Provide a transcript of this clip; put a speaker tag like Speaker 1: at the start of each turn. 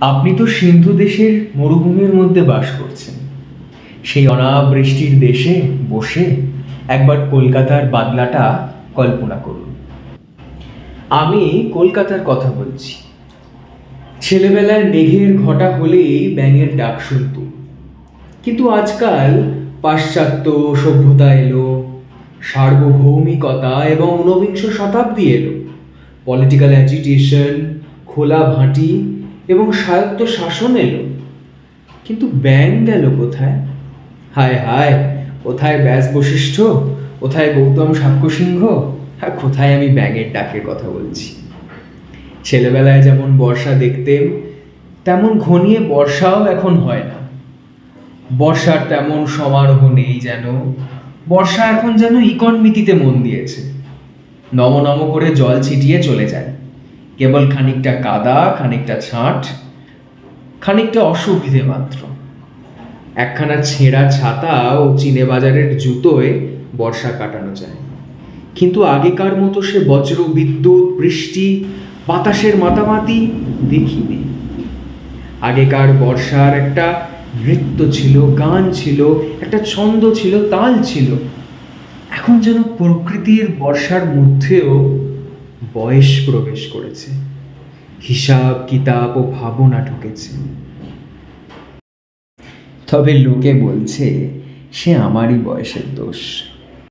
Speaker 1: আপনি তো সিন্ধু দেশের মরুভূমির মধ্যে বাস করছেন। সেই অনাবৃষ্টির দেশে বসে একবার কলকাতার বাদলাটা কল্পনা করুন। আমি কলকাতার কথা বলছি। ছেলেবেলায় মেঘের ঘটা হলেই ব্যাঙের ডাক শুনতুম, কিন্তু আজকাল পাশ্চাত্য সভ্যতা এলো, সার্বভৌমিকতা এবং ঊনবিংশ শতাব্দী এলো, পলিটিক্যাল অ্যাজিটেশন, খোলা ভাঁটি এবং স্বায়ত্ত শাসন এলো, কিন্তু ব্যাঙ গেল কোথায়? হায় হায়, কোথায় ব্যাস বশিষ্ঠ, কোথায় গৌতম সাক্ষ্যসিংহ, আর কোথায় আমি ব্যাঙের ডাকের কথা বলছি? ছেলেবেলায় যেমন বর্ষা দেখতেম, তেমন ঘনিয়ে বর্ষাও এখন হয় না। বর্ষার তেমন সমারোহ নেই যেন। বর্ষা এখন যেন ইকনমিতিতে মন দিয়েছে, নম নম করে জল ছিটিয়ে চলে যায়। কেবল খানিকটা কাদা, খানিকটা ছাঁট, খানিকটা অসুবিধে মাত্র। একখানা ছেঁড়া ছাতা ও চিনে বাজারের জুতোয় বর্ষা কাটানো যায়, কিন্তু আগেকার মতো সে বজ্র বিদ্যুৎ, বৃষ্টি, বাতাসের মাতামাতি দেখিনি। আগেকার বর্ষার একটা নৃত্য ছিল, গান ছিল, একটা ছন্দ ছিল, তাল ছিল। এখন যেন প্রকৃতির বর্ষার মধ্যেও বয়স প্রবেশ করেছে, হিসাব কিতাব ও ভাবনা ঢুকেছে। তবে লোকে বলছে সে আমারই বয়সের দোষ।